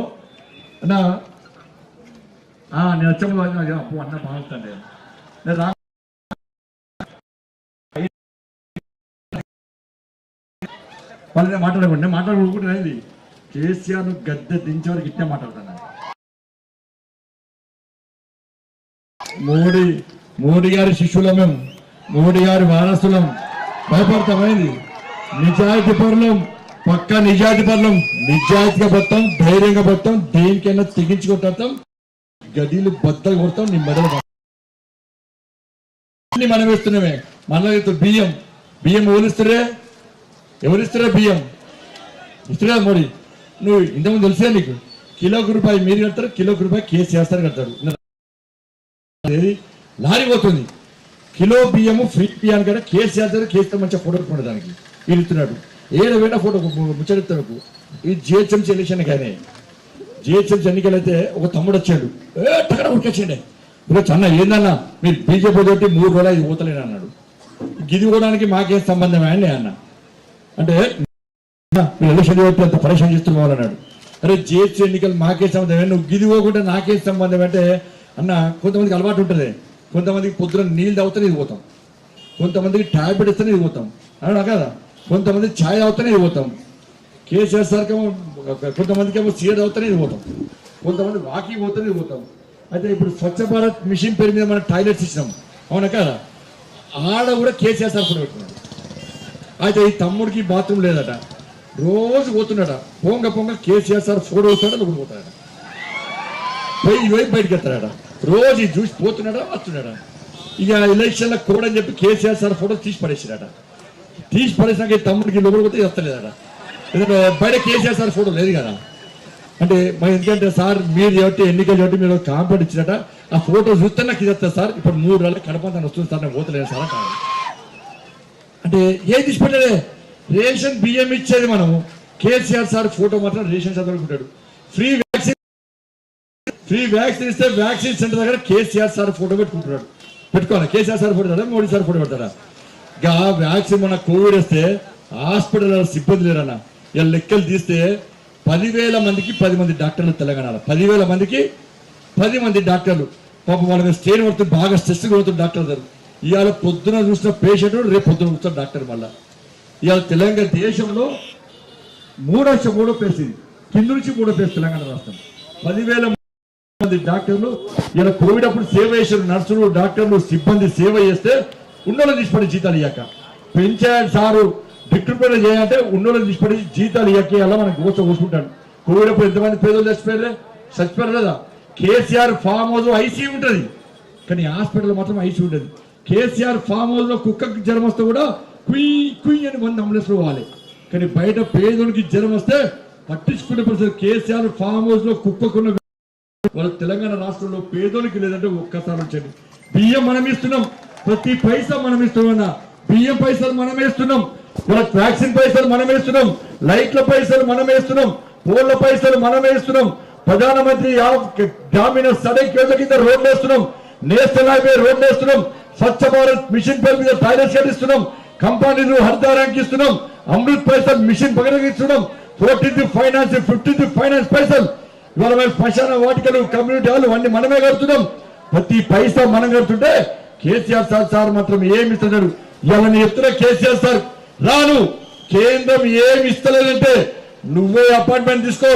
[SPEAKER 3] నేను వచ్చాము అప్పు అన్న బాగుంటుంది. వాళ్ళని మాట్లాడకుండా మాట్లాడుకుంటున్నది కేసీఆర్ గద్దె దించే వరకు ఇట్టే మాట్లాడుతున్నా. మోడీ గారి శిష్యులం మేము, మోడీ గారి వారసులం, భయపడతామైంది. నిజాయితీ పరులం, పక్క నిజాయితీ పరులం, నిజాయితీగా పడతాం, ధైర్యంగా పడతాం, దేనికైనా తెగించి కొట్టాం, గదిలు బద్దలు కొడతాం. నీ మెడలు మనం వేస్తున్నామే. మనలో బియ్యం ఎవరిస్తారే బియ్యం ఇస్తున్నా మోడీ. నువ్వు ఇంతకుముందు తెలిసే నీకు కిలోకి రూపాయి మీరు కడతారు, కిలోకి రూపాయి కేసీఆర్ కడతాడు. లారీ పోతుంది, కిలో బియ్యము ఫ్రీ బియ్యాన్ని కదా కేసీఆర్ కేసీఆర్ మంచిగా ఫోటో పెట్టుకుంటే దానికి వీళ్ళు ఇస్తున్నాడు. ఏదైనా ఫోటో ముచ్చడిస్తాడు. ఈ జిహెచ్ఎంసీ ఎలక్షన్ కానీ జిహెచ్ఎంసీ ఎన్నికలు అయితే ఒక తమ్ముడు వచ్చాడు, ఉడికొచ్చిండే అన్న ఏందన్నా మీరు బీజేపీ తోటి 3 రోజులు ఇది పోతలేను అన్నాడు. గిది పోవడానికి మాకేం సంబంధమే అని అన్న అంటే మీరు ఎలక్షన్ కాబట్టి అంత పరిశ్రమ చేస్తున్నావు అన్నాడు. అరే జిహెచ్ఎంసీ ఎన్నికలు మాకే సంబంధమే, నువ్వు గిది పోకుండా నాకేం సంబంధం అంటే అన్న కొంతమందికి అలవాటు ఉంటుంది, కొంతమందికి పొద్దున నీళ్ళు తాగుతానే ఇది పోతాం, కొంతమందికి టాబ్లెట్ ఇస్తేనే ఇది పోతాం అన్నా కదా, కొంతమంది ఛాయ్ తాగుతానే ఇది పోతాం, కేసీఆర్ సార్కి ఏమో కొంతమందికి ఏమో సీఎడ్ అవుతానే ఇది పోతాం, కొంతమంది వాకింగ్ పోతానే ఇది పోతాం. అయితే ఇప్పుడు స్వచ్ఛ భారత్ మిషన్ పేరు మీద మనం టాయిలెట్స్ ఇచ్చినాం అవునా కదా, ఆడ కూడా కేసీఆర్ సార్ కూడా పెట్టుకున్నాడు. అయితే ఈ తమ్ముడికి బాత్రూమ్ లేదట, రోజు పోతున్నాడ, పొంగ కేసీఆర్ సార్ ఫోటో వస్తాడట, నువ్వు పోతాడట, పోయి బయటకు ఎత్తాడట, రోజు చూసి పోతున్నాడా వస్తున్నాడా. ఇక ఎలక్షన్ల కోడ్ అని చెప్పి కేసీఆర్ సార్ ఫోటో తీసి పడేసాడట. తీసి పడేసినాక ఈ తమ్ముడికి లోపల పోతే వస్తలేదట, ఎందుకంటే బయట కేసీఆర్ సార్ ఫోటో లేదు కదా. అంటే మరి ఎందుకంటే సార్ మీరు కాబట్టి ఎన్నికలు కాబట్టి మీరు కాంప్లైంట్ ఇచ్చినట, ఆ ఫోటో చూస్తే నాకు ఇది వస్తుంది సార్, ఇప్పుడు 3 రోజులు కడపంతా వస్తుంది సార్, నేను పోతలేదు సార్ కాదు. అంటే ఏది తీసి పెట్టలే, రేషన్ బియ్యం ఇచ్చేది మనం, కేసీఆర్ సార్ ఫోటో మాత్రం రేషన్ చదువుకుంటాడు. ఫ్రీ వ్యాక్సిన్ ఇస్తే వ్యాక్సిన్ సెంటర్ దగ్గర కేసీఆర్ సార్ ఫోటో పెట్టుకుంటున్నాడు. పెట్టుకోవాలి, కేసీఆర్ సార్ ఫోటో పెడతాడా, మోడీ సార్ ఫోటో పెడతాడా. ఇంకా వ్యాక్సిన్ మన కోవిడ్ వస్తే హాస్పిటల్ సిబ్బంది లేరన్న. ఇలా లెక్కలు తీస్తే 10,000 మందికి 10 మంది డాక్టర్లు తెలంగాణలో, 10,000 మందికి 10 మంది డాక్టర్లు. పాపం వాళ్ళకి స్టేన్ పడుతుంది, బాగా స్ట్రెస్ పడుతుంది డాక్టర్ గారు. ఇవాళ పొద్దున చూసిన పేషెంట్ రేపు పొద్దున చూస్తున్న డాక్టర్. మళ్ళా ఇవాళ తెలంగాణ దేశంలో 3 ప్లేస్, ఇది కింద నుంచి 3 ప్లేస్ తెలంగాణ రాష్ట్రం. 10,000 మంది డాక్టర్లు ఇలా కోవిడ్ అప్పుడు సేవ చేశారు. నర్సులు, డాక్టర్లు, సిబ్బంది సేవ చేస్తే ఉన్నోళ్ళు తీసిపడి జీతాలు ఇయ్యాక, పెంచాడు సారు డిక్రిపేట్ చేయాలంటే ఉన్నోళ్ళు తీసిపడి జీతాలు ఇయ్యాక అలా మనకు గోస కూర్చుంటాడు. కోవిడ్ అప్పుడు ఎంతమంది పేదలు చచ్చిపోయారు లేదా. కేసీఆర్ ఫామ్ హౌస్ ఐసీ ఉంటుంది, కానీ హాస్పిటల్ మాత్రం ఐసీ ఉంటుంది. కేసీఆర్ ఫామ్ హౌస్ లో కుక్కకి జ్వరం వస్తే కూడా కుయ్ అని 100 అంబులెన్స్ పోవాలి, కానీ బయట పేదోనికి జ్వరం వస్తే పట్టించుకునే పరిస్థితి. కేసీఆర్ ఫామ్ హౌస్ లో కుక్కకున్న వాళ్ళ తెలంగాణ రాష్ట్రంలో పేదోనికి లేదంటే ఒక్కసారి వచ్చండి. బియ్యం మనం ఇస్తున్నాం, ప్రతి పైసా మనం ఇస్తున్నాం, బియ్యం పైసలు మనం వేస్తున్నాం, వాళ్ళకి వ్యాక్సిన్ పైసలు మనం వేస్తున్నాం, లైట్ల పైసలు మనం వేస్తున్నాం, పోళ్ల పైసలు మనం వేస్తున్నాం, ప్రధానమంత్రి గ్రామీణ సడక్ యోజన కింద రోడ్లు వేస్తున్నాం, నేషనల్ హైవే రోడ్లు వేస్తున్నాం, స్వచ్ఛ భారత్ మిషన్ పేరు మీద టాయిలెట్స్ కట్టిస్తున్నాం, కంపెనీలు హరితారానికి ఇస్తున్నాం, అమృత్ పైసలు machine పగలగిస్తున్నాం, 14th finance 15th finance పైసలు, ఇవాళ మేము శ్మశాన వాటికలు, కమ్యూనిటీ హాలు అన్ని మనమే కడుతున్నాం. ప్రతి పైసా మనం కడుతుంటే కేసీఆర్ సార్ మాత్రం ఏమి ఇస్తున్నాడు. ఇవాళ నీ ఎత్తున కేసీఆర్ సార్ రాను, కేంద్రం ఏమి ఇస్తలేదంటే నువ్వే అపాయింట్మెంట్ తీసుకో,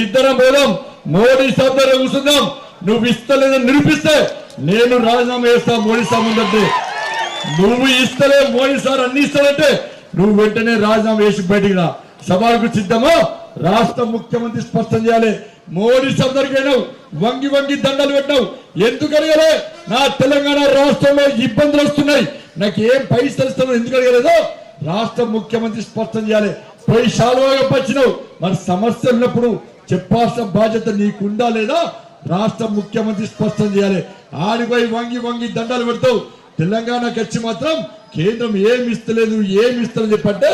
[SPEAKER 3] ఇద్దరం పోదాం, మోడీ సార్ దగ్గర కూర్చుందాం. నువ్వు ఇస్తలేదని నిరూపిస్తే నేను రాజీనామా చేస్తా మోడీ సార్ ముందంటే. నువ్వు ఇస్తలే, మోడీ సార్ అన్ని ఇస్తాడంటే నువ్వు వెంటనే రాజీనామా చేసి బయటికి రా. సవాలుకు సిద్ధమా? రాష్ట్ర ముఖ్యమంత్రి స్పష్టం చేయాలి. మోడీ సార్ దగ్గరికి అయినావు, వంగి దండలు పెట్టినావు, ఎందుకు అడగలే? నా తెలంగాణ రాష్ట్రంలో ఇబ్బందులు వస్తున్నాయి, నాకు ఏం పైసలు ఇస్తాను ఎందుకు అడగలేదో రాష్ట్ర ముఖ్యమంత్రి స్పష్టం చేయాలి. పోయి శాలువాగా పచ్చినావు, మరి సమస్య ఉన్నప్పుడు చెప్పాల్సిన బాధ్యత నీకుందా లేదా? రాష్ట్ర ముఖ్యమంత్రి స్పష్టం చేయాలి. ఆడిపోయి వంగి దండాలు పెడతావు. తెలంగాణకి వచ్చి మాత్రం కేంద్రం ఏమి ఇస్తలేదు, ఏమి ఇస్తారని చెప్పంటే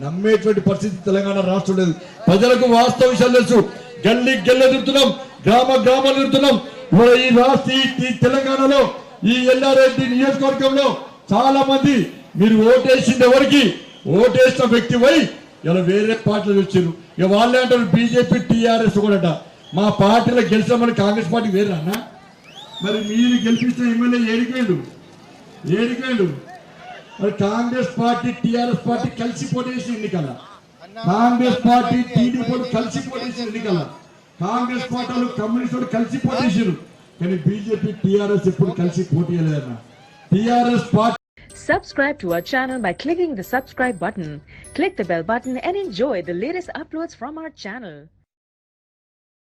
[SPEAKER 3] నమ్మేటువంటి పరిస్థితి తెలంగాణ రాష్ట్రం లేదు. ప్రజలకు వాస్తవ విషయాలు తెలుసు. గల్లీ తిరుగుతున్నాం, గ్రామాలు తిరుగుతున్నాం. ఈ రాష్ట్ర ఈ తెలంగాణలో ఈ ఎల్లారెడ్డి నియోజకవర్గంలో చాలా మంది మీరు ఓటేసింది ఎవరికి? ఓటేసిన వ్యక్తి పోయి ఇలా వేరే పార్టీలు వచ్చారు. ఇక వాళ్ళే అంటారు బీజేపీ టీఆర్ఎస్ కూడా. మా పార్టీలో గెలిచామని కాంగ్రెస్ పార్టీ వేరే అన్న. మరి మీరు గెలిపించిన ఎమ్మెల్యే ఏడిపోయాడు. మరి కాంగ్రెస్ పార్టీ టీఆర్ఎస్ పార్టీ కలిసి పోటీ చేసిన ఎన్నికల, కాంగ్రెస్ పార్టీ టీడీపీ కలిసి పోటీ చేసిన ఎన్నికల, కాంగ్రెస్ పార్టీలు కమ్యూనిస్టులు కలిసి పోటీ చేశారు, కానీ బీజేపీ టీఆర్ఎస్ ఎప్పుడు కలిసి పోటీ చేయలేదన్న. TRS party.
[SPEAKER 4] Subscribe to our channel by clicking the subscribe button. Click the bell button and enjoy the latest uploads from our channel.